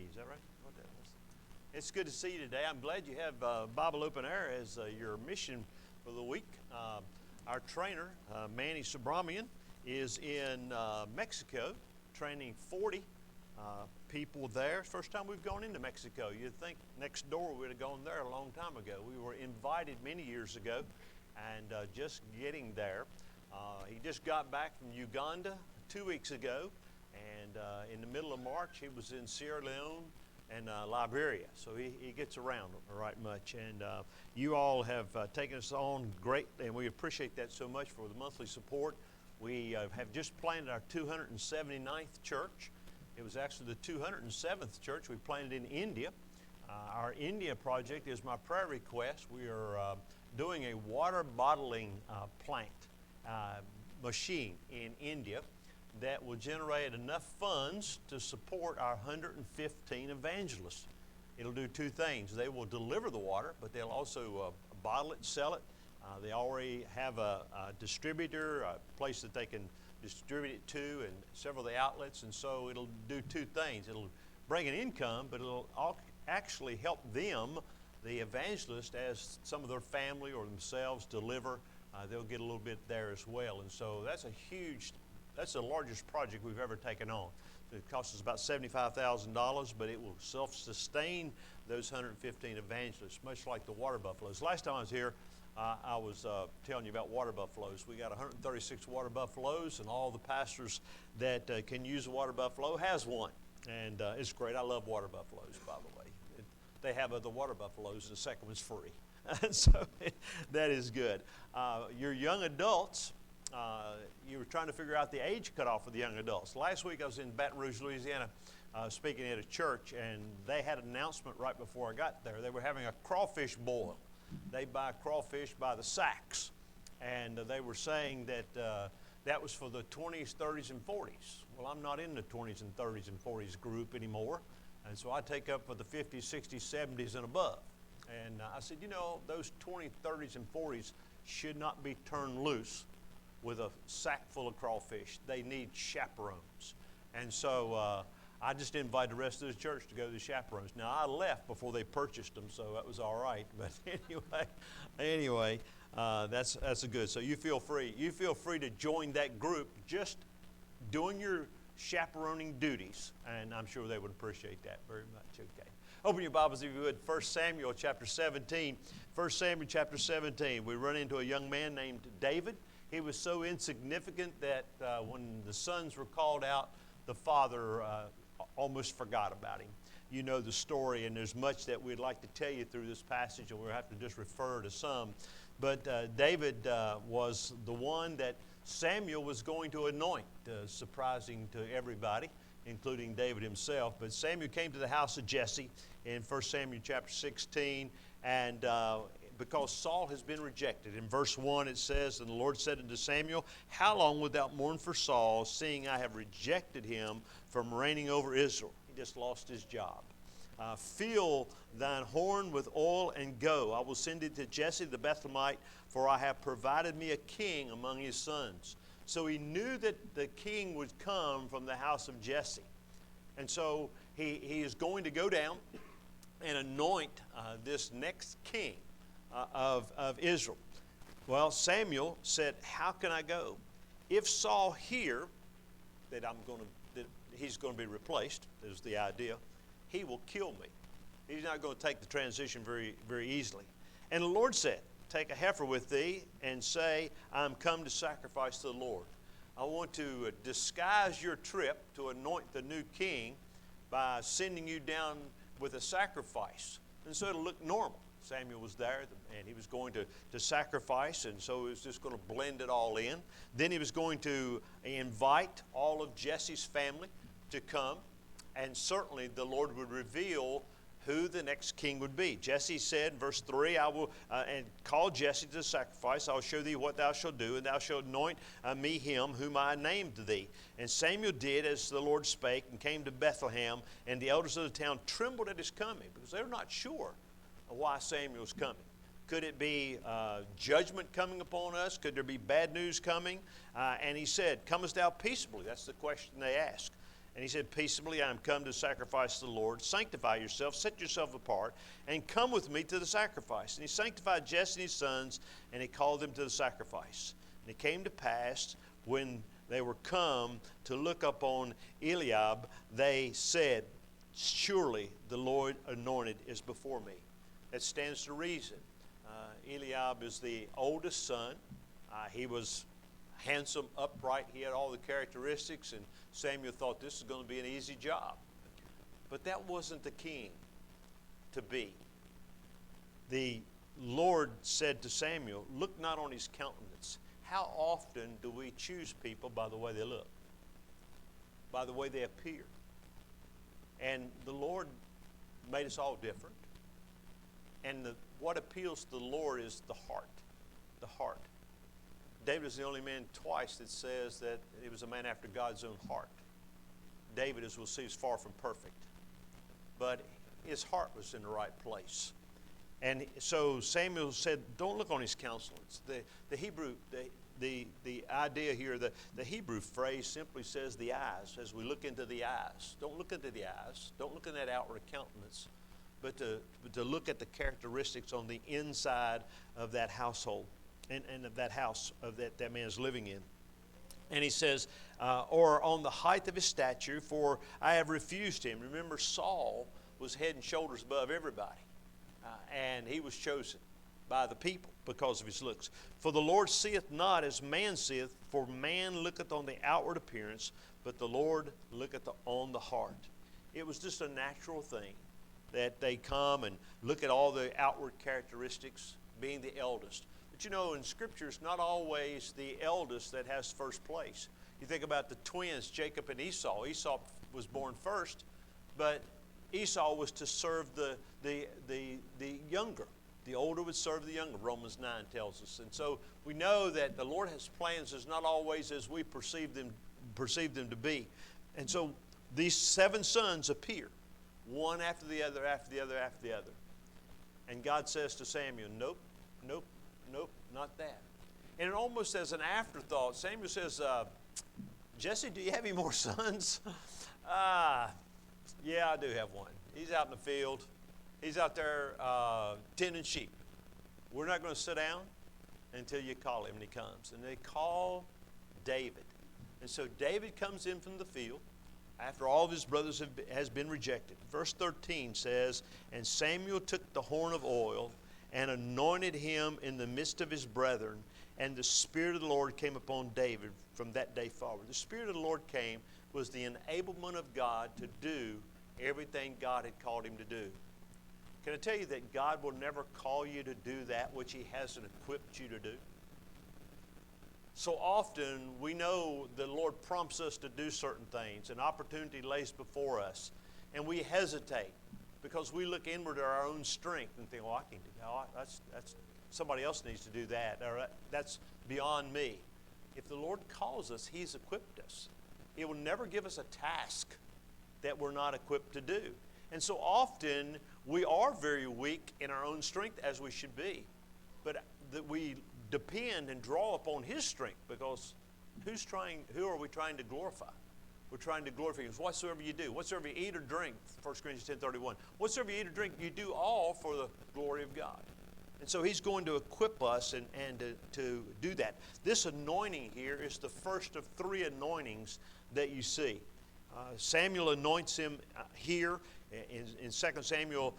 Is that right? What that was? It's good to see you today. I'm glad you have Bible Open Air as your mission for the week. Our trainer, Manny Subramian, is in Mexico training 40 people there. First time we've gone into Mexico. You'd think next door we'd have gone there a long time ago. We were invited many years ago and just getting there. He just got back from Uganda 2 weeks ago, and in the middle of March he was in Sierra Leone and Liberia. So he gets around right much. And you all have taken us on great, and we appreciate that so much for the monthly support. We have just planted our 279th church. It was actually the 207th church we planted in India. Our India project is my prayer request. We are doing a water bottling plant machine in India that will generate enough funds to support our 115 evangelists. It'll do two things. They will deliver the water, but they'll also bottle it, sell it. They already have a distributor, a place that they can distribute it to, and several of the outlets. And so it'll do two things. It'll bring an income, but it'll actually help them, the evangelists, as some of their family or themselves deliver. They'll get a little bit there as well. And so that's the largest project we've ever taken on. It costs us about $75,000, but it will self-sustain those 115 evangelists, much like the water buffaloes. Last time I was here, I was telling you about water buffaloes. We got 136 water buffaloes, and all the pastors that can use a water buffalo has one. And it's great. I love water buffaloes, by the way. They have other water buffaloes, and the second one's free. So that is good. Your young adults, you were trying to figure out the age cutoff for the young adults. Last week I was in Baton Rouge, Louisiana, speaking at a church, and they had an announcement right before I got there. They were having a crawfish boil. They buy crawfish by the sacks, and they were saying that that was for the 20s, 30s, and 40s. Well, I'm not in the 20s and 30s and 40s group anymore, and so I take up for the 50s, 60s, 70s, and above. And I said, you know, those 20s, 30s, and 40s should not be turned loose with a sack full of crawfish. They need chaperones. And so I just invited the rest of the church to go to the chaperones. Now, I left before they purchased them, so that was all right. But anyway, that's a good. So you feel free. You feel free to join that group just doing your chaperoning duties, and I'm sure they would appreciate that very much. Okay. Open your Bibles, if you would, 1 Samuel chapter 17. 1 Samuel chapter 17. We run into a young man named David. He was so insignificant that when the sons were called out, the father almost forgot about him. You know the story, and there's much that we'd like to tell you through this passage, and we'll have to just refer to some. But David was the one that Samuel was going to anoint, surprising to everybody, including David himself. But Samuel came to the house of Jesse in 1 Samuel chapter 16, and because Saul has been rejected. In verse 1 it says, "And the Lord said unto Samuel, How long wilt thou mourn for Saul, seeing I have rejected him from reigning over Israel?" He just lost his job. "Fill thine horn with oil and go. I will send it to Jesse the Bethlehemite, for I have provided me a king among his sons." So he knew that the king would come from the house of Jesse. And so he is going to go down and anoint this next king of Israel. Well, Samuel said, "How can I go? If Saul hear that he's going to be replaced," is the idea, "he will kill me." He's not going to take the transition very, very easily. And the Lord said, "Take a heifer with thee and say, I am come to sacrifice to the Lord." I want to disguise your trip to anoint the new king by sending you down with a sacrifice. And so it'll look normal. Samuel was there, and he was going to sacrifice, and so he was just going to blend it all in. Then he was going to invite all of Jesse's family to come, and certainly the Lord would reveal who the next king would be. Jesse said, verse 3, "I will and call Jesse to the sacrifice. I will show thee what thou shalt do, and thou shalt anoint me him whom I named to thee." And Samuel did as the Lord spake, and came to Bethlehem, and the elders of the town trembled at his coming, because they were not sure why Samuel was coming. Could it be judgment coming upon us? Could there be bad news coming? And he said, "Comest thou peaceably?" That's the question they asked. And he said, peaceably I am come to sacrifice to the Lord. Sanctify yourself, set yourself apart, and come with me to the sacrifice. And he sanctified Jesse and his sons, and he called them to the sacrifice. And it came to pass, when they were come to look upon Eliab, they said, surely the Lord anointed is before me. That stands to reason. Eliab is the oldest son. He was handsome, upright. He had all the characteristics, and Samuel thought this is going to be an easy job. But that wasn't the king to be. The Lord said to Samuel, look not on his countenance. How often do we choose people by the way they look, by the way they appear? And the Lord made us all different. And what appeals to the Lord is the heart. The heart. David is the only man twice that says that he was a man after God's own heart. David, as we'll see, is far from perfect. But his heart was in the right place. And so Samuel said, don't look on his countenance. The Hebrew, the idea here, the Hebrew phrase simply says the eyes, as we look into the eyes. Don't look into the eyes. Don't look in that outward countenance. But to look at the characteristics on the inside of that household. And of that house of that man is living in. And he says, or on the height of his stature, for I have refused him. Remember, Saul was head and shoulders above everybody. And he was chosen by the people because of his looks. For the Lord seeth not as man seeth, for man looketh on the outward appearance, but the Lord looketh on the heart. It was just a natural thing that they come and look at all the outward characteristics, being the eldest. But you know, in Scripture, it's not always the eldest that has first place. You think about the twins, Jacob and Esau. Esau was born first, but Esau was to serve the younger. The older would serve the younger, Romans 9 tells us. And so we know that the Lord has plans is not always as we perceive them to be. And so these 7 sons appear, one after the other, after the other, after the other. And God says to Samuel, nope, nope, nope, not that. And it almost as an afterthought, Samuel says, Jesse, do you have any more sons? Yeah, I do have one. He's out in the field. He's out there tending sheep. We're not going to sit down until you call him, and he comes. And they call David. And so David comes in from the field after all of his brothers has been rejected. Verse 13 says, and Samuel took the horn of oil and anointed him in the midst of his brethren, and the Spirit of the Lord came upon David from that day forward. The Spirit of the Lord came was the enablement of God to do everything God had called him to do. Can I tell you that God will never call you to do that which he hasn't equipped you to do? So often we know the Lord prompts us to do certain things. An opportunity lays before us, and we hesitate because we look inward at our own strength and think, well, I can do that. That's somebody else needs to do that, or that's beyond me. If the Lord calls us, he's equipped us. He will never give us a task that we're not equipped to do. And so often we are very weak in our own strength, as we should be. But that we depend and draw upon his strength, because who are we trying to glorify? We're trying to glorify him. Whatsoever you do, whatsoever you eat or drink, 1 Corinthians 10:31, whatsoever you eat or drink, you do all for the glory of God. And so he's going to equip us and to do that. This anointing here is the first of 3 anointings that you see. Samuel anoints him here. In 2 Samuel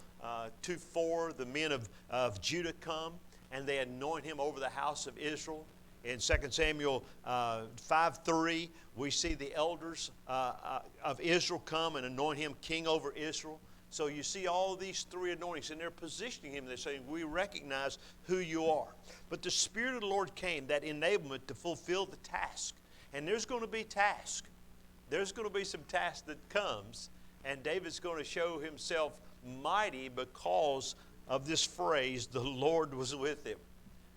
2:4, the men of Judah come, and they anoint him over the house of Israel. In 2 Samuel 5:3, we see the elders of Israel come and anoint him king over Israel. So you see all these 3 anointings, and they're positioning him. They're saying, we recognize who you are. But the Spirit of the Lord came, that enablement to fulfill the task. And there's going to be task. There's going to be some task that comes, and David's going to show himself mighty because of this phrase, the Lord was with him.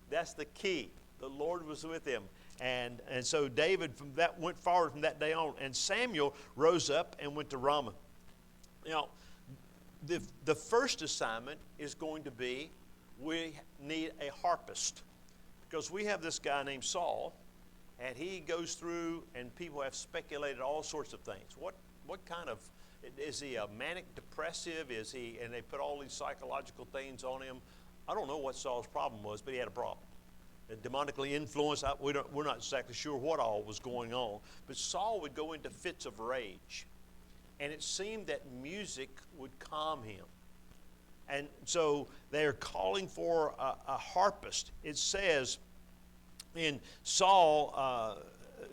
That's the key. The Lord was with him. And so David went forward from that day on. And Samuel rose up and went to Ramah. Now, the first assignment is going to be, we need a harpist. Because we have this guy named Saul, and he goes through, and people have speculated all sorts of things. what kind of, is he a manic depressive? Is he, and they put all these psychological things on him. I don't know what Saul's problem was, but he had a problem. Demonically influenced, we're not exactly sure what all was going on. But Saul would go into fits of rage. And it seemed that music would calm him. And so they're calling for a harpist. It says in Saul,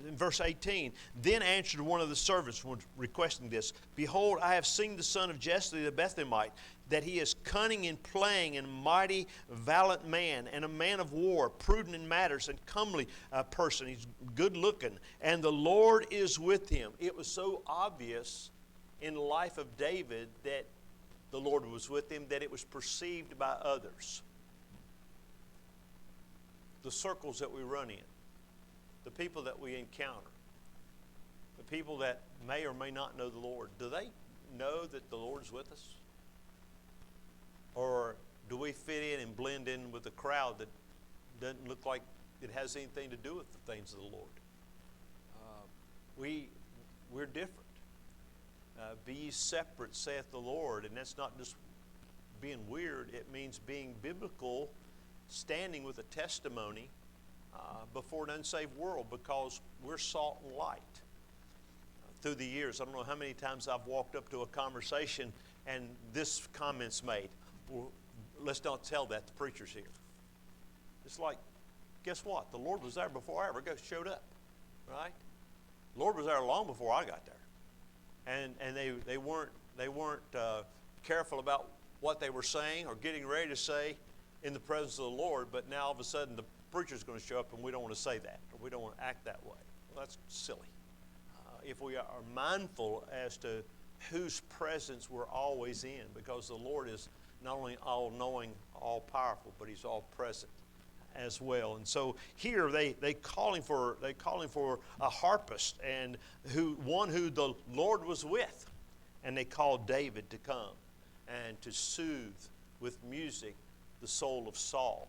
in verse 18, then answered one of the servants requesting this, behold, I have seen the son of Jesse the Bethlehemite, that he is cunning in playing and mighty, valiant man, and a man of war, prudent in matters, and comely person. He's good looking, and the Lord is with him. It was so obvious in the life of David that the Lord was with him, that it was perceived by others. The circles that we run in, the people that we encounter, the people that may or may not know the Lord, do they know that the Lord is with us? Or do we fit in and blend in with the crowd that doesn't look like it has anything to do with the things of the Lord? We're different. Be ye separate, saith the Lord. And that's not just being weird. It means being biblical, standing with a testimony before an unsaved world, because we're salt and light. Through the years, I don't know how many times I've walked up to a conversation and this comment's made. Well, let's not tell that. The preacher's here. It's like, guess what? The Lord was there before I ever showed up, right? The Lord was there long before I got there. And they weren't careful about what they were saying or getting ready to say in the presence of the Lord, but now all of a sudden the preacher's going to show up and we don't want to say that, or we don't want to act that way. Well, that's silly. If we are mindful as to whose presence we're always in, because the Lord is not only all-knowing, all-powerful, but He's all-present as well. And so here they calling for a harpist, and one who the Lord was with, and they called David to come and to soothe with music the soul of Saul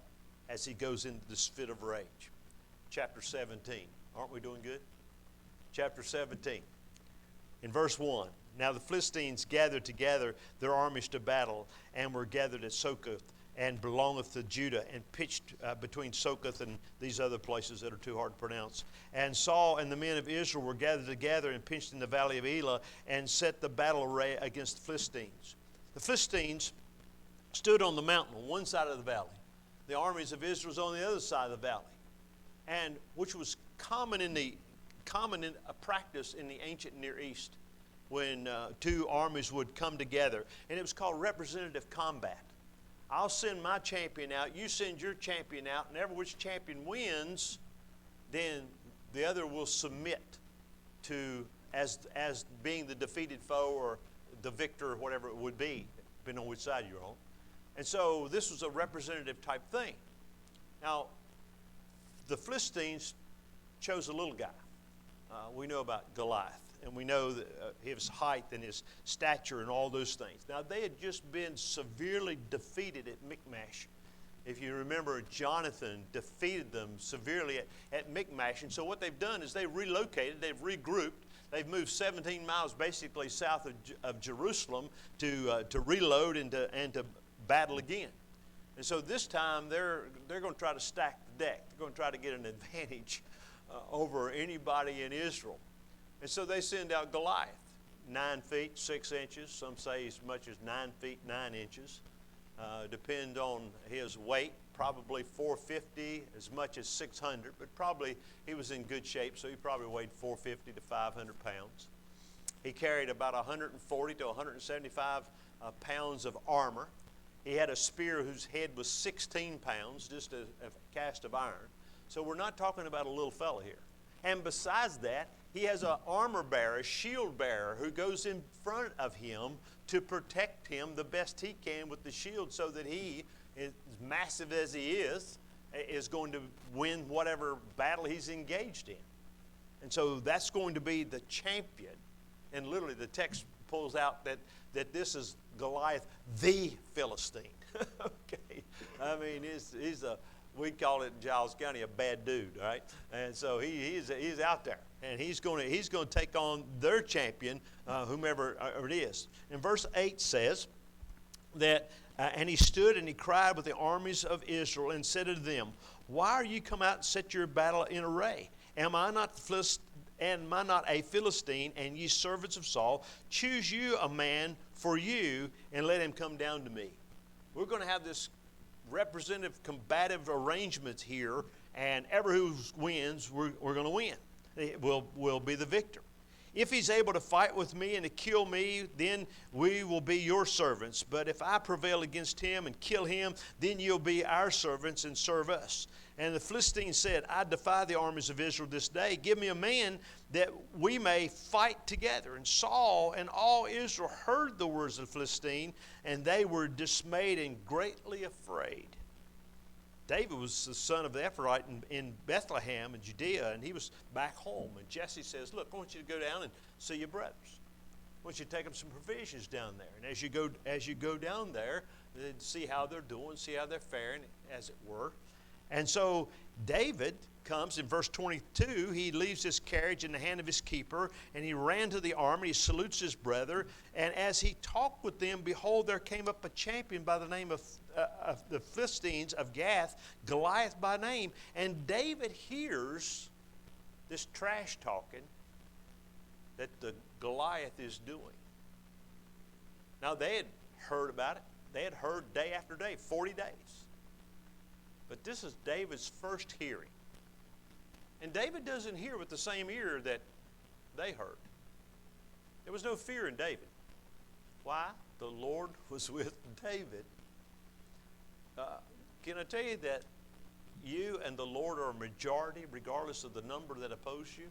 as he goes into this fit of rage. Chapter 17. Aren't we doing good? Chapter 17. In verse 1. Now the Philistines gathered together their armies to battle, and were gathered at Sokoth, and belongeth to Judah, and pitched between Sokoth and these other places that are too hard to pronounce. And Saul and the men of Israel were gathered together and pitched in the valley of Elah, and set the battle array against the Philistines. The Philistines stood on the mountain on one side of the valley. The armies of Israel was on the other side of the valley, and which was common in a practice in the ancient Near East, when two armies would come together, and it was called representative combat. I'll send my champion out, you send your champion out, and ever which champion wins, then the other will submit to as being the defeated foe or the victor, or whatever it would be, depending on which side you're on. And so this was a representative type thing. Now, the Philistines chose a little guy. We know about Goliath, and we know that, his height and his stature and all those things. Now, they had just been severely defeated at Michmash. If you remember, Jonathan defeated them severely at Michmash. And so what they've done is they've relocated, they've regrouped, they've moved 17 miles basically south of Jerusalem to reload and to battle again. And so this time they're going to try to stack the deck. They're going to try to get an advantage over anybody in Israel. And so they send out Goliath, 9 feet, 6 inches. Some say as much as 9 feet, 9 inches. Depend on his weight, probably 450, as much as 600. But probably he was in good shape, so he probably weighed 450 to 500 pounds. He carried about 140 to 175 pounds of armor. He had a spear whose head was 16 pounds, just a cast of iron. So we're not talking about a little fella here. And besides that, he has an armor bearer, a shield bearer, who goes in front of him to protect him the best he can with the shield, so that he, as massive as he is going to win whatever battle he's engaged in. And so that's going to be the champion. And literally the text pulls out that this is Goliath, the Philistine. Okay. I mean, we call it in Giles County a bad dude, right? And so he's out there. And he's going to take on their champion, whomever it is. And verse 8 says that, and he stood and he cried with the armies of Israel and said to them, why are you come out and set your battle in array? Am I not a Philistine, and ye servants of Saul? Choose you a man for you, and let him come down to me. We're going to have this representative combative arrangement here, and ever who wins, we're going to win. Will be the victor. If he's able to fight with me and to kill me, then we will be your servants. But if I prevail against him and kill him, then you'll be our servants and serve us. And the Philistine said, I defy the armies of Israel this day. Give me a man that we may fight together. And Saul and all Israel heard the words of the Philistine, and they were dismayed and greatly afraid. David was the son of the Ephraite in Bethlehem in Judea, and he was back home. And Jesse says, look, I want you to go down and see your brothers. I want you to take them some provisions down there. And as you go down there, see how they're doing, see how they're faring, as it were. And so David comes in verse 22. He leaves his carriage in the hand of his keeper, and he ran to the army. He salutes his brother. And as he talked with them, behold, there came up a champion by the name of the Philistines of Gath, Goliath by name. And David hears this trash talking that the Goliath is doing. Now, they had heard about it. They had heard day after day, 40 days. But this is David's first hearing. And David doesn't hear with the same ear that they heard. There was no fear in David. Why? The Lord was with David. Can I tell you that you and the Lord are a majority regardless of the number that oppose you?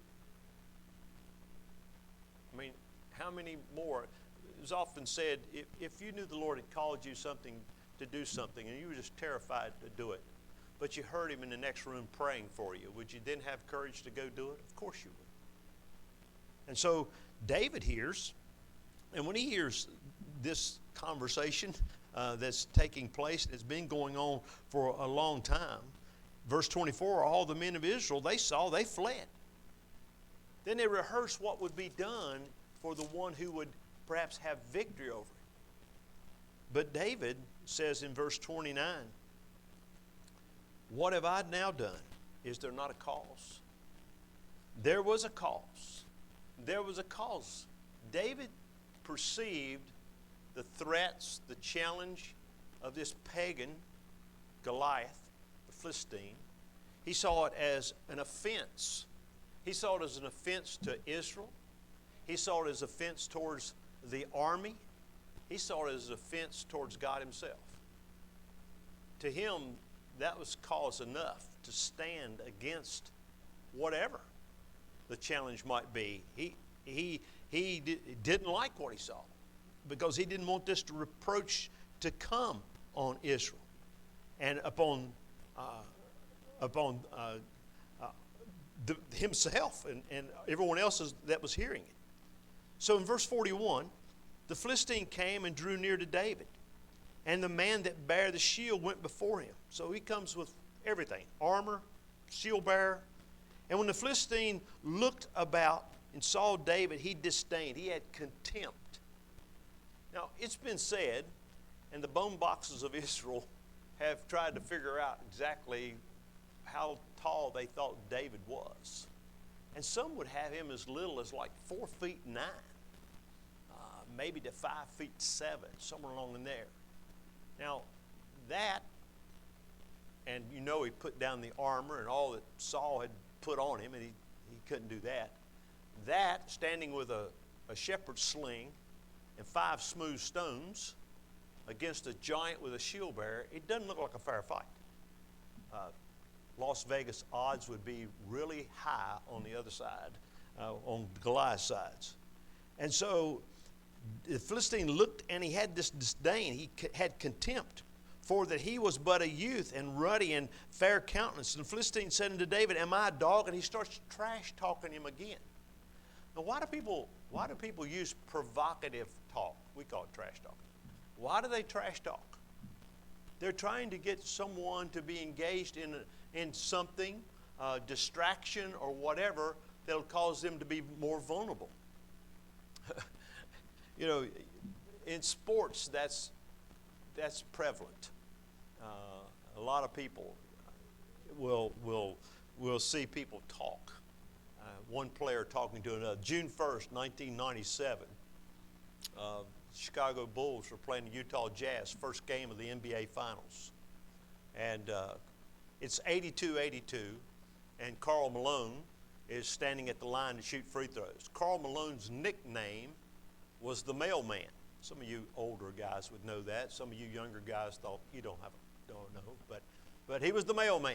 I mean, how many more? It was often said, if you knew the Lord had called you to do something and you were just terrified to do it, but you heard him in the next room praying for you, would you then have courage to go do it? Of course you would. And so David hears, and when he hears this conversation that's taking place, it's been going on for a long time. Verse 24, all the men of Israel, they fled. Then they rehearsed what would be done for the one who would perhaps have victory over him. But David says in verse 29, what have I now done? Is there not a cause? There was a cause. There was a cause. David perceived the threats, the challenge of this pagan Goliath, the Philistine. He saw it as an offense. He saw it as an offense to Israel. He saw it as an offense towards the army. He saw it as an offense towards God himself. To him, that was cause enough to stand against whatever the challenge might be. He didn't like what he saw because he didn't want this reproach to come on Israel and upon himself and everyone else that was hearing it. So in verse 41, the Philistine came and drew near to David, and the man that bare the shield went before him. So he comes with everything, armor, shield bearer. And when the Philistine looked about and saw David, he disdained. He had contempt. Now, it's been said, and the bone boxes of Israel have tried to figure out exactly how tall they thought David was. And some would have him as little as like 4'9", maybe to 5'7", somewhere along in there. Now, that, and you know he put down the armor and all that Saul had put on him, and he couldn't do that. That, standing with a shepherd's sling and 5 smooth stones against a giant with a shield bearer, it doesn't look like a fair fight. Las Vegas odds would be really high on the other side, on Goliath's sides. And so the Philistine looked, and he had this disdain. He had contempt, for that he was but a youth and ruddy and fair countenance. And the Philistine said unto David, am I a dog? And he starts trash talking him again. Now, why do people use provocative talk? We call it trash talking. Why do they trash talk? They're trying to get someone to be engaged in something, distraction or whatever, that'll cause them to be more vulnerable. You know, in sports, that's prevalent. A lot of people will see people talk. One player talking to another. June 1st, 1997, Chicago Bulls were playing the Utah Jazz, first game of the NBA Finals. And it's 82-82, and Karl Malone is standing at the line to shoot free throws. Karl Malone's nickname was the mailman. Some of you older guys would know that. Some of you younger guys thought you don't know, but he was the mailman.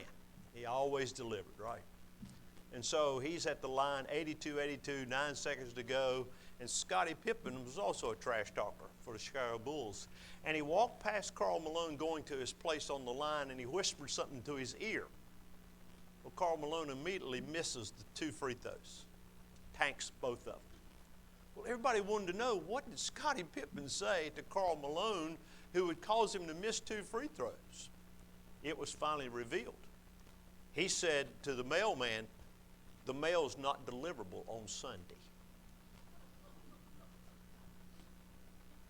He always delivered, right? And so he's at the line, 82-82, 9 seconds to go. And Scottie Pippen was also a trash talker for the Chicago Bulls. And he walked past Karl Malone going to his place on the line, and he whispered something to his ear. Well, Karl Malone immediately misses the 2 free throws, tanks both of them. Well, everybody wanted to know, what did Scottie Pippen say to Karl Malone who would cause him to miss 2 free throws? It was finally revealed. He said to the mailman, the mail's not deliverable on Sunday.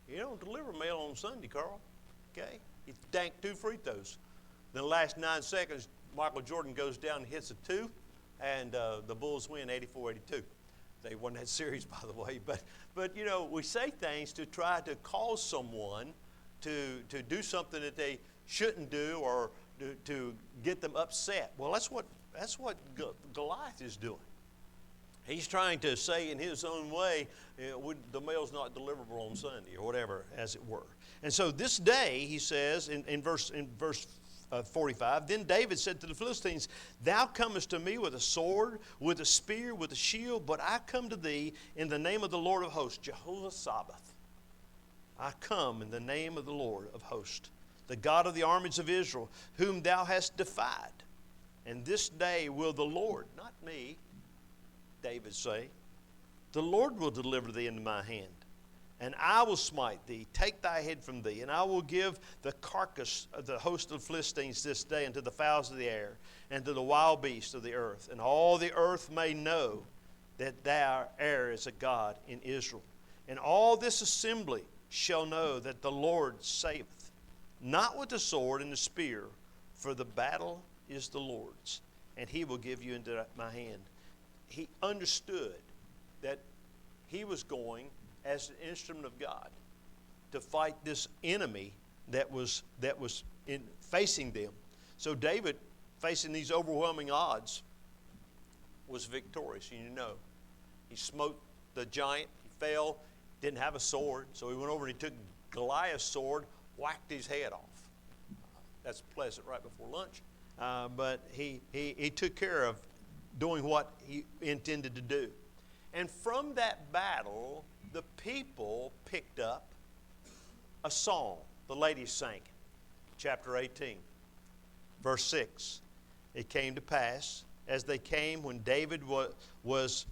You don't deliver mail on Sunday, Carl. Okay? He danked 2 free throws. Then the last 9 seconds, Michael Jordan goes down and hits a 2, and the Bulls win 84-82. They won that series, by the way. But you know, we say things to try to cause someone to do something that they shouldn't do, or to get them upset. Well, that's what Goliath is doing. He's trying to say in his own way, the mail's not deliverable on Sunday, or whatever, as it were. And so this day, he says in verse 45, then David said to the Philistines, thou comest to me with a sword, with a spear, with a shield, but I come to thee in the name of the Lord of hosts, Jehovah Sabaoth. I come in the name of the Lord of hosts, the God of the armies of Israel, whom thou hast defied. And this day will the Lord, not me, David say, the Lord will deliver thee into my hand, and I will smite thee, take thy head from thee, and I will give the carcass of the host of the Philistines this day unto the fowls of the air, and to the wild beasts of the earth, and all the earth may know that thou is a God in Israel. And all this assembly shall know that the Lord saveth, not with the sword and the spear, for the battle is the Lord's, and he will give you into my hand. He understood that he was going as an instrument of God to fight this enemy that was facing them. So David, facing these overwhelming odds, was victorious. You know, he smote the giant. He fell, didn't have a sword, so he went over and he took Goliath's sword, whacked his head off. That's pleasant right before lunch. But he took care of doing what he intended to do. And from that battle, the people picked up a song. The ladies sang it. Chapter 18, verse 6. It came to pass, as they came, when David was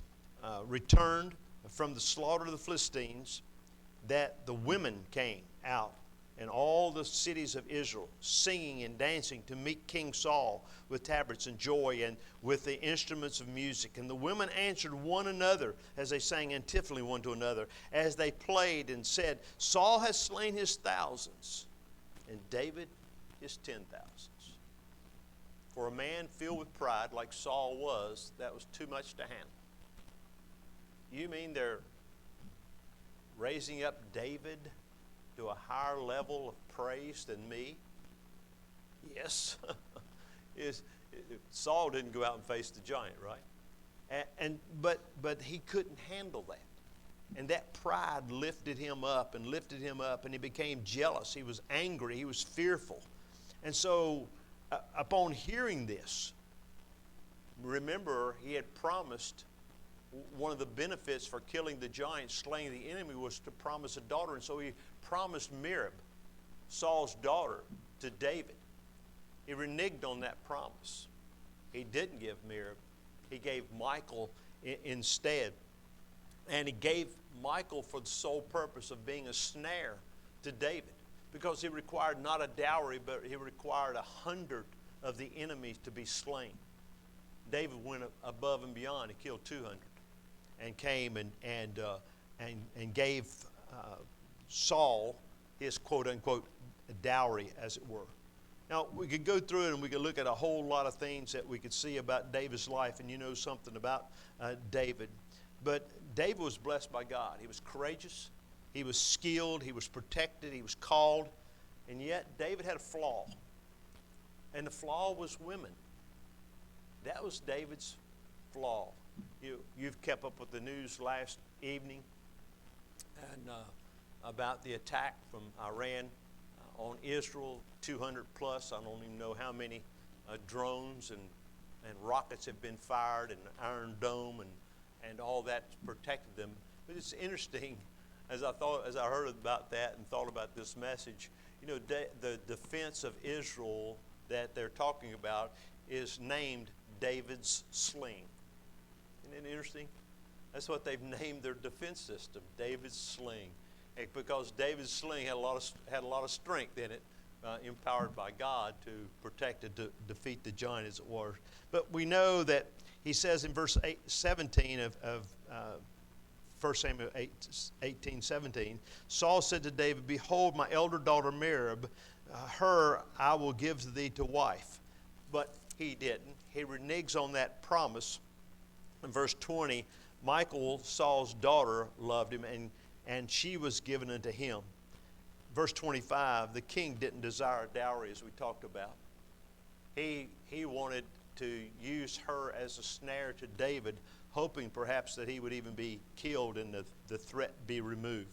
returned from the slaughter of the Philistines, that the women came out and all the cities of Israel, singing and dancing to meet King Saul with tabrets and joy and with the instruments of music. And the women answered one another as they sang antiphonally one to another, as they played and said, Saul has slain his thousands, and David his 10,000s. For a man filled with pride like Saul was, that was too much to handle. You mean they're raising up David to a higher level of praise than me? Yes. Saul didn't go out and face the giant, right? But he couldn't handle that. And that pride lifted him up, and he became jealous. He was angry. He was fearful. And so upon hearing this, remember, he had promised one of the benefits for killing the giant, slaying the enemy, was to promise a daughter. And so he promised Merab, Saul's daughter, to David. He reneged on that promise. He didn't give Merab. He gave Michal instead. And he gave Michal for the sole purpose of being a snare to David, because he required not a dowry, but he required 100 of the enemies to be slain. David went above and beyond and killed 200 and came and gave Saul his quote-unquote dowry, as it were. Now, we could go through it and we could look at a whole lot of things that we could see about David's life, and you know something about David. But David was blessed by God. He was courageous, he was skilled, he was protected, he was called, and yet David had a flaw. And the flaw was women. That was David's flaw. You've kept up with the news last evening and about the attack from Iran on Israel, 200 plus, I don't even know how many drones and rockets have been fired, and Iron Dome and all that protected them. But it's interesting, as I heard about that and thought about this message, you know, the defense of Israel that they're talking about is named David's sling. Isn't it interesting? That's what they've named their defense system, David's sling. Because David's sling had a lot of strength in it, empowered by God to protect and to defeat the giant, as it were. But we know that he says in verse 17 of 1 Samuel 18:17, Saul said to David, "Behold, my elder daughter Merab, her I will give to thee to wife." But he didn't. He reneges on that promise. In verse 20, Michal, Saul's daughter, loved him, and she was given unto him. Verse 25, the king didn't desire a dowry, as we talked about. He wanted to use her as a snare to David, hoping perhaps that he would even be killed and the threat be removed.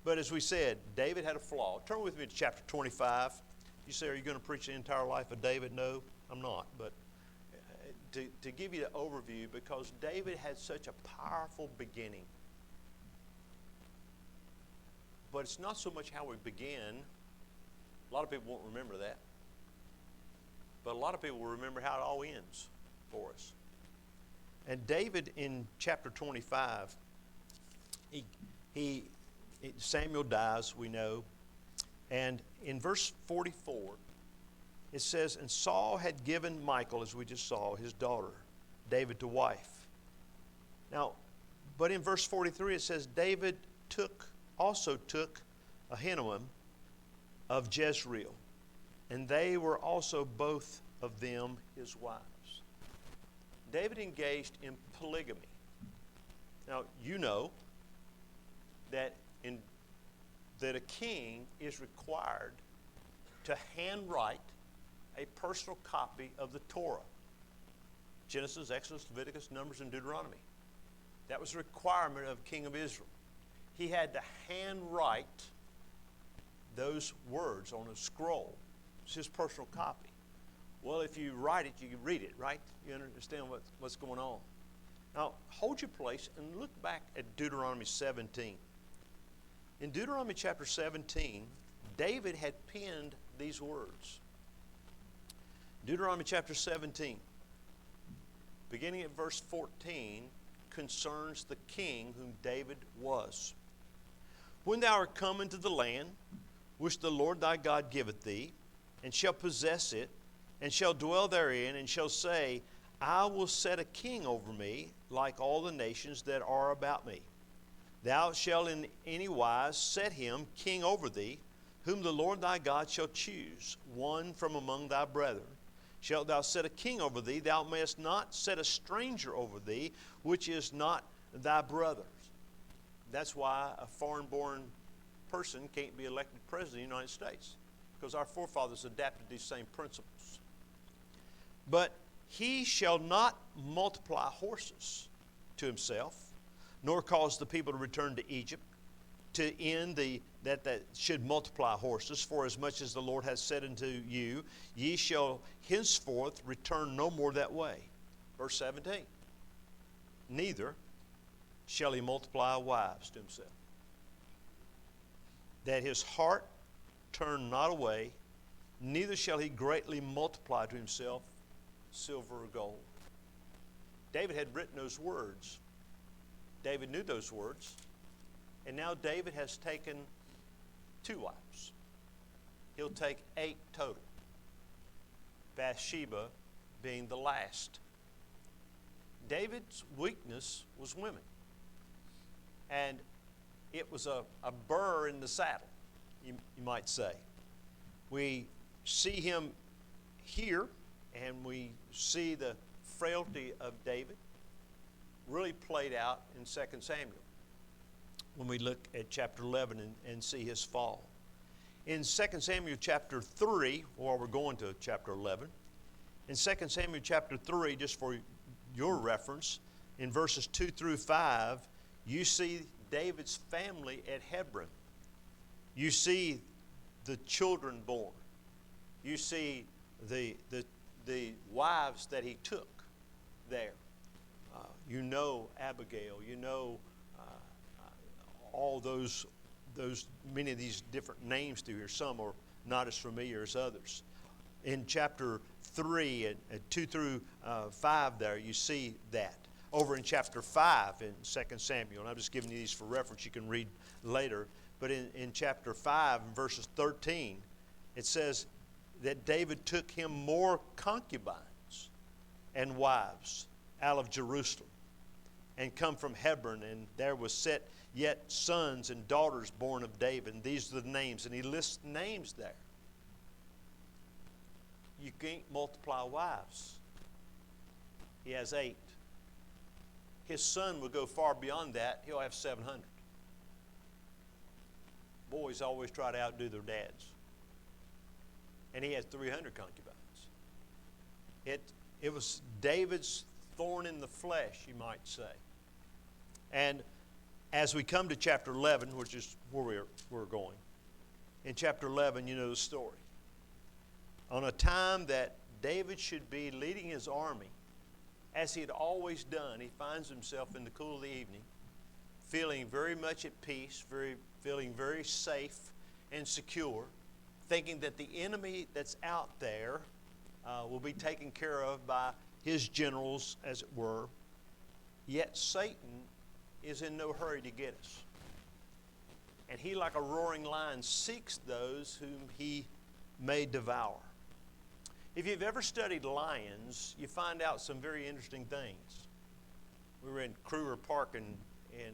But as we said, David had a flaw. Turn with me to chapter 25. You say, are you going to preach the entire life of David? No, I'm not. But to give you the overview, because David had such a powerful beginning. But it's not so much how we begin. A lot of people won't remember that. But a lot of people will remember how it all ends for us. And David in chapter 25, Samuel dies, we know. And in verse 44, it says, and Saul had given Michal, as we just saw, his daughter, David to wife. Now, but in verse 43 it says, David also took Ahinoam of Jezreel, and they were also both of them his wives. David engaged in polygamy. Now, you know that a king is required to handwrite a personal copy of the Torah. Genesis, Exodus, Leviticus, Numbers, and Deuteronomy. That was a requirement of the king of Israel. He had to handwrite those words on a scroll. It's his personal copy. Well, if you write it, you can read it, right? You understand what's going on. Now, hold your place and look back at Deuteronomy 17. In Deuteronomy chapter 17, David had penned these words. Deuteronomy chapter 17, beginning at verse 14, concerns the king whom David was. When thou art come into the land which the Lord thy God giveth thee, and shall possess it, and shall dwell therein, and shall say, I will set a king over me, like all the nations that are about me. Thou shalt in any wise set him king over thee, whom the Lord thy God shall choose, one from among thy brethren. Shalt thou set a king over thee, thou mayest not set a stranger over thee, which is not thy brother. That's why a foreign-born person can't be elected president of the United States, because our forefathers adapted these same principles. But he shall not multiply horses to himself, nor cause the people to return to Egypt, to end that should multiply horses, for as much as the Lord has said unto you, ye shall henceforth return no more that way. Verse 17. Neither shall he multiply wives to himself, that his heart turn not away, neither shall he greatly multiply to himself silver or gold. David had written those words. David knew those words. And now David has taken 2 wives. He'll take 8 total. Bathsheba being the last David's weakness was women. And it was a burr in the saddle, you might say. We see him here, and we see the frailty of David really played out in 2 Samuel when we look at chapter 11 and see his fall. In 2 Samuel chapter 3, or we're going to chapter 11, in 2 Samuel chapter 3, just for your reference, in verses 2 through 5, you see David's family at Hebron. You see the children born. You see the wives that he took there. You know Abigail. You know all those many of these different names through here. Some are not as familiar as others. In chapter 3 and 2 through 5 there, you see that. Over in chapter 5 in 2 Samuel, and I'm just giving you these for reference, you can read later, but in chapter 5 and verses 13, it says that David took him more concubines and wives out of Jerusalem and come from Hebron, and there was set yet sons and daughters born of David, and these are the names, and he lists names there. You can't multiply wives. He has 8. His son will go far beyond that. He'll have 700. Boys always try to outdo their dads. And he has 300 concubines. It was David's thorn in the flesh, you might say. And as we come to chapter 11, which is where we're going, in chapter 11, you know the story. On a time that David should be leading his army, as he had always done, he finds himself in the cool of the evening, feeling very much at peace, feeling very safe and secure, thinking that the enemy that's out there will be taken care of by his generals, as it were. Yet Satan is in no hurry to get us. And he, like a roaring lion, seeks those whom he may devour. If you've ever studied lions, you find out some very interesting things. We were in Kruger Park in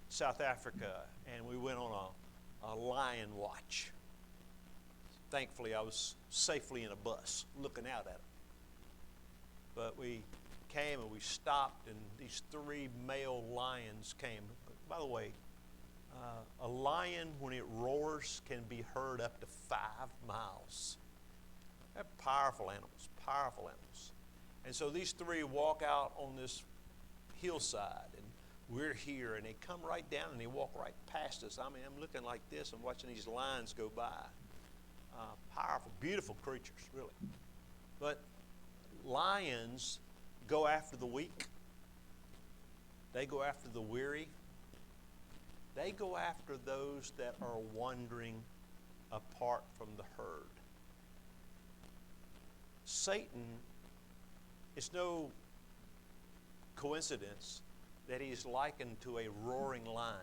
South Africa, and we went on a lion watch. Thankfully, I was safely in a bus looking out at them. But we came and we stopped, and these 3 male lions came. By the way, a lion, when it roars, can be heard up to 5 miles. They're powerful animals, powerful animals. And so these 3 walk out on this hillside, and we're here, and they come right down and they walk right past us. I mean, I'm looking like this and watching these lions go by. Powerful, beautiful creatures, really. But lions go after the weak. They go after the weary. They go after those that are wandering apart from the herd. Satan, it's no coincidence that he's likened to a roaring lion,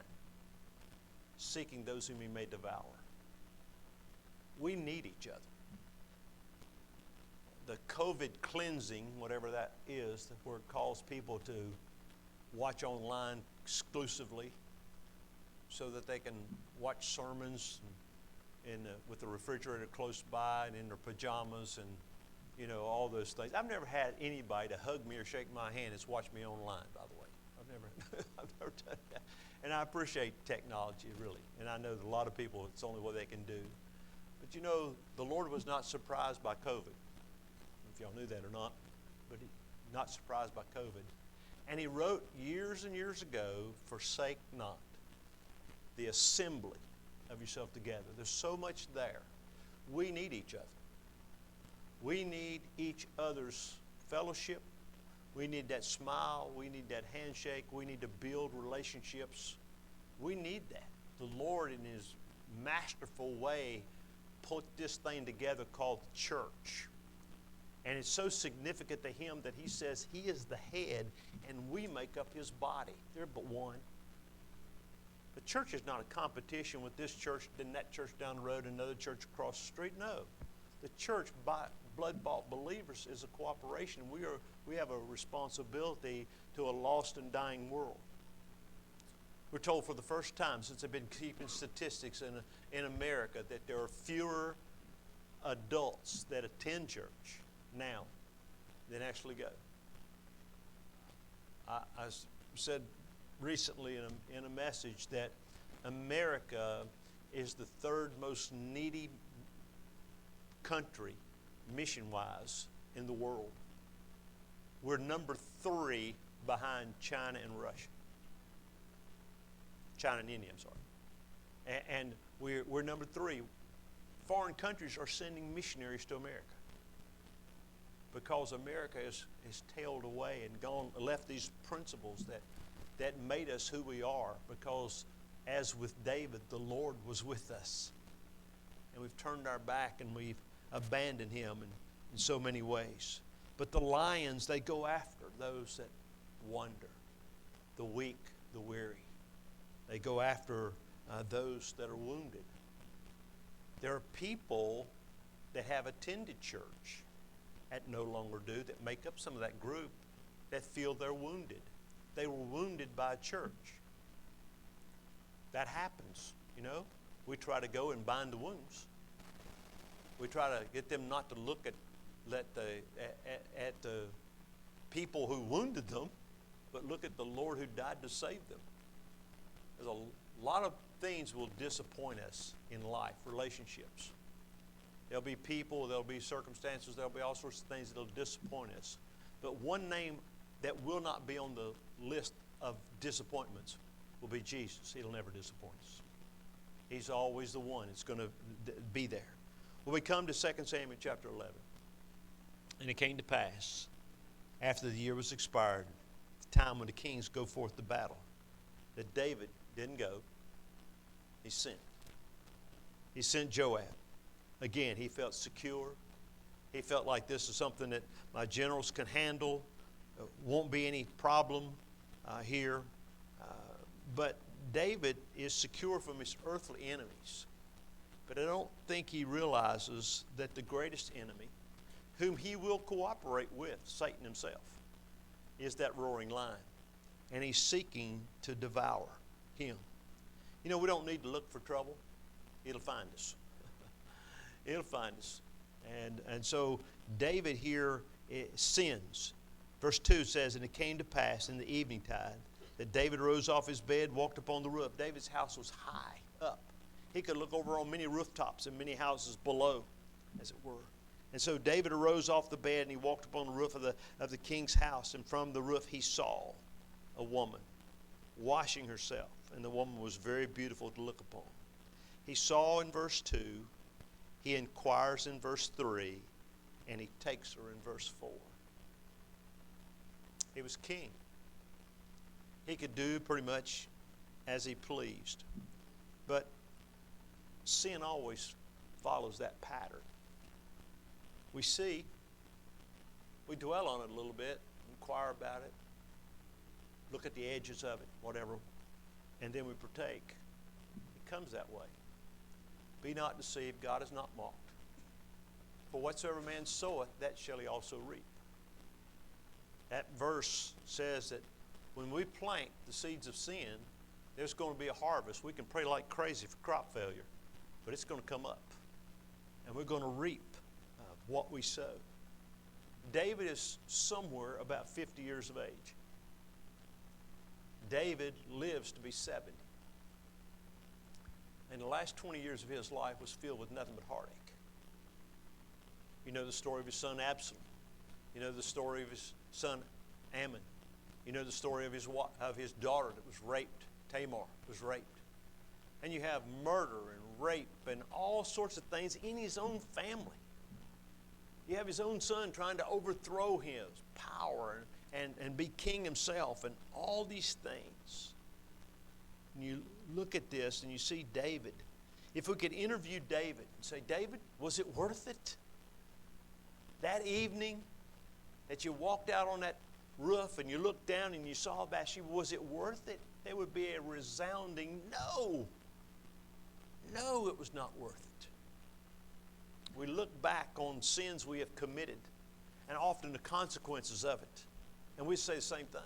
seeking those whom he may devour. We need each other. The COVID cleansing, whatever that is, where it calls people to watch online exclusively so that they can watch sermons with the refrigerator close by and in their pajamas and, you know, all those things. I've never had anybody to hug me or shake my hand that's watched me online, by the way. I've never done that. And I appreciate technology, really. And I know that a lot of people, it's the only way they can do. But you know, the Lord was not surprised by COVID. If y'all knew that or not, but not surprised by COVID. And he wrote years and years ago, forsake not the assembly of yourself together. There's so much there. We need each other. We need each other's fellowship. We need that smile. We need that handshake. We need to build relationships. We need that. The Lord, in his masterful way, put this thing together called the church. And it's so significant to him that he says he is the head and we make up his body. They're but one. The church is not a competition with this church, then that church down the road, another church across the street. No. The church, by blood-bought believers, is a cooperation. We are We have a responsibility to a lost and dying world. We're told for the first time since they've been keeping statistics in America that there are fewer adults that attend church now than actually go. I said recently in a message that America is the third most needy country, mission-wise, in the world. We're number 3 behind China and Russia. China and India, I'm sorry. And we're number 3. Foreign countries are sending missionaries to America because America has tailed away and left these principles that made us who we are, because as with David, the Lord was with us. And we've turned our back and we've abandoned him in so many ways. But the lions, they go after those that wander, the weak, the weary. They go after those that are wounded. There are people that have attended church that no longer do, that make up some of that group, that feel they're wounded. They were wounded by a church. That happens, you know. We try to go and bind the wounds. We try to get them not to look at the people who wounded them, but look at the Lord who died to save them. There's a lot of things will disappoint us in life, relationships. There'll be people, there'll be circumstances, there'll be all sorts of things that'll disappoint us. But one name that will not be on the list of disappointments will be Jesus. He'll never disappoint us. He's always the one that's going to be there. Well, we come to 2 Samuel chapter 11. And it came to pass, after the year was expired, the time when the kings go forth to battle, that David didn't go. He sent. He sent Joab. Again, he felt secure. He felt like this is something that my generals can handle. Won't be any problem here. But David is secure from his earthly enemies. But I don't think he realizes that the greatest enemy, whom he will cooperate with, Satan himself, is that roaring lion. And he's seeking to devour him. You know, we don't need to look for trouble. It'll find us. It'll find us. And so David here sins. Verse 2 says, and it came to pass in the evening tide that David rose off his bed, walked upon the roof. David's house was high up. He could look over on many rooftops and many houses below, as it were. And so David arose off the bed and he walked upon the roof of the king's house. And from the roof he saw a woman washing herself. And the woman was very beautiful to look upon. He saw in verse 2. He inquires in verse 3. And he takes her in verse 4. He was king. He could do pretty much as he pleased. But sin always follows that pattern. We dwell on it a little bit, inquire about it, look at the edges of it, whatever, and then we partake. It comes that way. Be not deceived, God is not mocked. For whatsoever man soweth, that shall he also reap. That verse says that when we plant the seeds of sin, there's going to be a harvest. We can pray like crazy for crop failure, but it's going to come up. And we're going to reap what we sow. David is somewhere about 50 years of age. David lives to be 70. And the last 20 years of his life was filled with nothing but heartache. You know the story of his son Absalom. You know the story of his son Ammon. You know the story of his daughter that was raped. Tamar was raped. And you have murder and rape and all sorts of things in his own family. You have his own son trying to overthrow his power and be king himself and all these things. And you look at this and you see David. If we could interview David and say, David, was it worth it? That evening that you walked out on that roof and you looked down and you saw Bathsheba, was it worth it? There would be a resounding no. No, it was not worth it. We look back on sins we have committed. and often the consequences of it. And we say the same thing.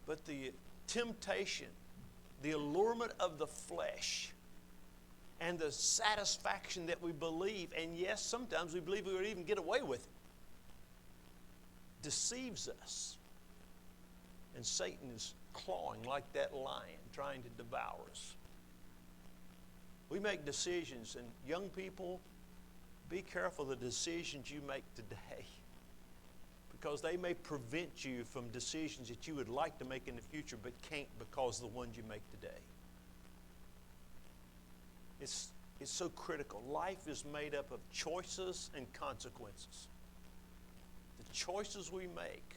But the temptation, the allurement of the flesh, and the satisfaction that we believe, and yes, sometimes we believe we would even get away with it, deceives us. And Satan is clawing like that lion, trying to devour us. We make decisions, and young people, be careful of the decisions you make today, because they may prevent you from decisions that you would like to make in the future but can't because of the ones you make today. It's so critical. Life is made up of choices and consequences. The choices we make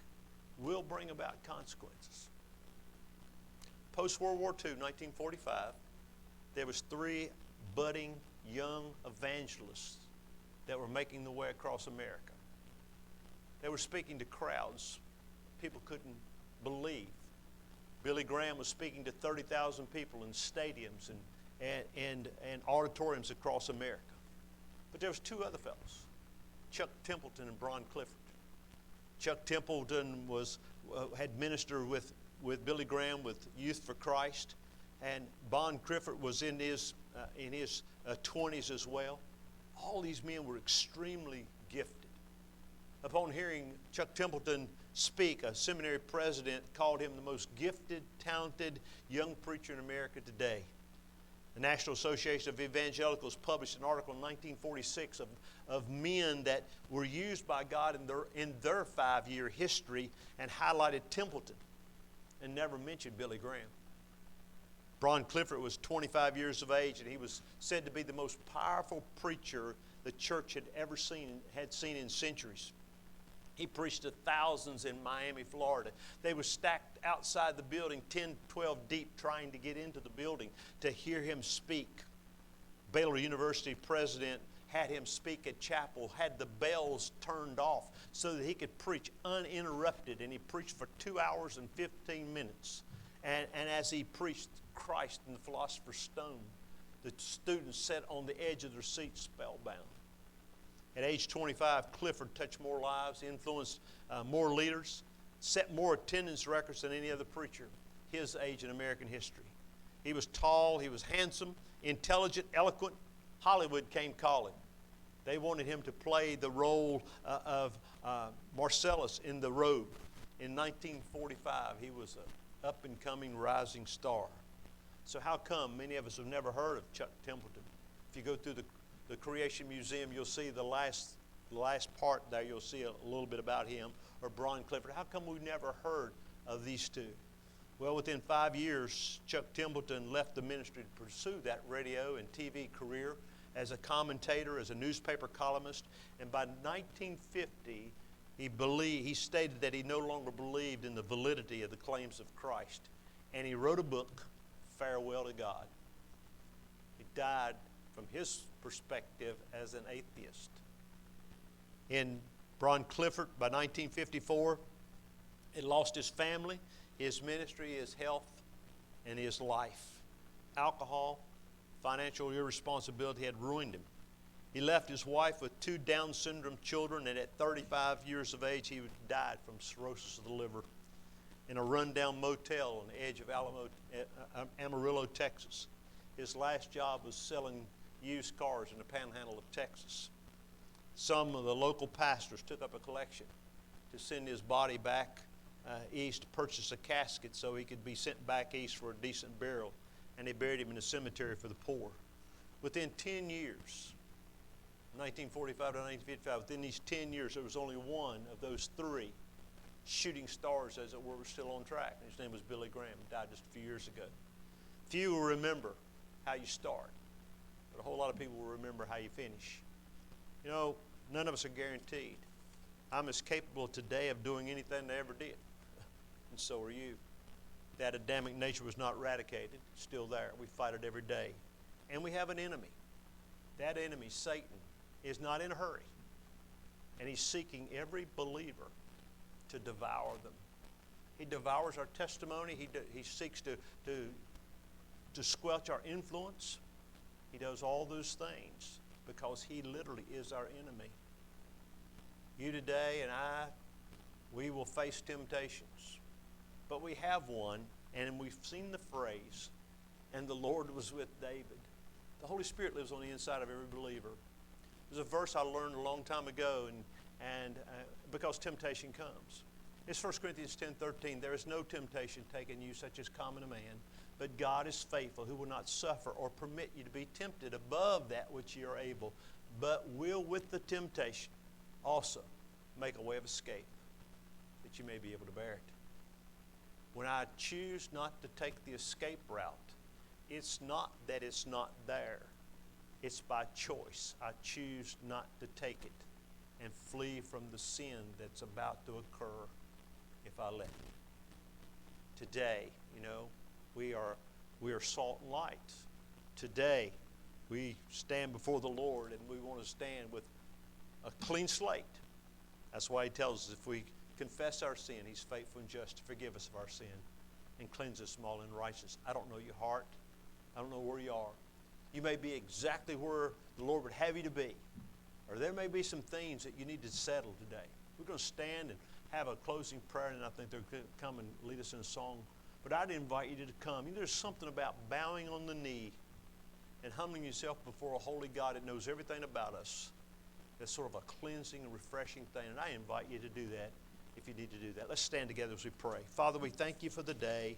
will bring about consequences. Post-World War II, 1945, there was 3 budding young evangelists that were making their way across America. They were speaking to crowds people couldn't believe. Billy Graham was speaking to 30,000 people in stadiums and auditoriums across America. But there was 2 other fellows, Chuck Templeton and Bron Clifford. Chuck Templeton had ministered with Billy Graham with Youth for Christ, and Bron Clifford was in his 20s as well. All these men were extremely gifted. Upon hearing Chuck Templeton speak, a seminary president called him the most gifted, talented young preacher in America today. The National Association of Evangelicals published an article in 1946 of men that were used by God in their 5-year history, and highlighted Templeton and never mentioned Billy Graham. Bron Clifford was 25 years of age, and he was said to be the most powerful preacher the church had ever seen in centuries. He preached to thousands in Miami, Florida. They were stacked outside the building, 10, 12 deep, trying to get into the building to hear him speak. Baylor University president had him speak at chapel, had the bells turned off so that he could preach uninterrupted, and he preached for 2 hours and 15 minutes. And as he preached Christ and the Philosopher's Stone, the students sat on the edge of their seats spellbound. At age 25, Clifford touched more lives, influenced more leaders, set more attendance records than any other preacher his age in American history. He was tall, he was handsome, intelligent, eloquent. Hollywood came calling. They wanted him to play the role of Marcellus in The Robe. In 1945, he was an up-and-coming rising star. So how come many of us have never heard of Chuck Templeton? If you go through the Creation Museum, you'll see the last part there, you'll see a little bit about him, or Bron Clifford. How come we've never heard of these 2? Well, within 5 years, Chuck Templeton left the ministry to pursue that radio and TV career as a commentator, as a newspaper columnist, and by 1950, he stated that he no longer believed in the validity of the claims of Christ, and he wrote a book, Farewell to God. He died from his perspective as an atheist. In Bron Clifford, by 1954, he lost his family, his ministry, his health, and his life. Alcohol, financial irresponsibility had ruined him. He left his wife with 2 Down syndrome children, and at 35 years of age, he died from cirrhosis of the liver in a rundown motel on the edge of Amarillo, Texas. His last job was selling used cars in the panhandle of Texas. Some of the local pastors took up a collection to send his body back east to purchase a casket so he could be sent back east for a decent burial, and they buried him in a cemetery for the poor. Within 10 years, 1945 to 1955, within these 10 years, there was only one of those 3 shooting stars, as it were, was still on track. And his name was Billy Graham. He died just a few years ago. Few will remember how you start, but a whole lot of people will remember how you finish. You know, none of us are guaranteed. I'm as capable today of doing anything they ever did, and so are you. That Adamic nature was not eradicated. It's still there. We fight it every day. And we have an enemy. That enemy, Satan, is not in a hurry, and he's seeking every believer to devour them. He devours our testimony. He seeks to squelch our influence. He does all those things because he literally is our enemy. You today and I, we will face temptations. But we have one, and we've seen the phrase, and the Lord was with David. The Holy Spirit lives on the inside of every believer. There's a verse I learned a long time ago, and because temptation comes. It's 1 Corinthians 10:13. There is no temptation taken you such as common to man, but God is faithful, who will not suffer or permit you to be tempted above that which you are able, but will with the temptation also make a way of escape, that you may be able to bear it. When I choose not to take the escape route, it's not that it's not there. It's by choice. I choose not to take it and flee from the sin that's about to occur if I let it. Today, we are salt and light. Today, we stand before the Lord, and we want to stand with a clean slate. That's why He tells us if we confess our sin, He's faithful and just to forgive us of our sin and cleanse us from all unrighteousness. I don't know your heart. I don't know where you are. You may be exactly where the Lord would have you to be. Or there may be some things that you need to settle today. We're going to stand and have a closing prayer, and I think they're going to come and lead us in a song. But I'd invite you to come. There's something about bowing on the knee and humbling yourself before a holy God that knows everything about us. That's sort of a cleansing and refreshing thing, and I invite you to do that if you need to do that. Let's stand together as we pray. Father, we thank you for the day.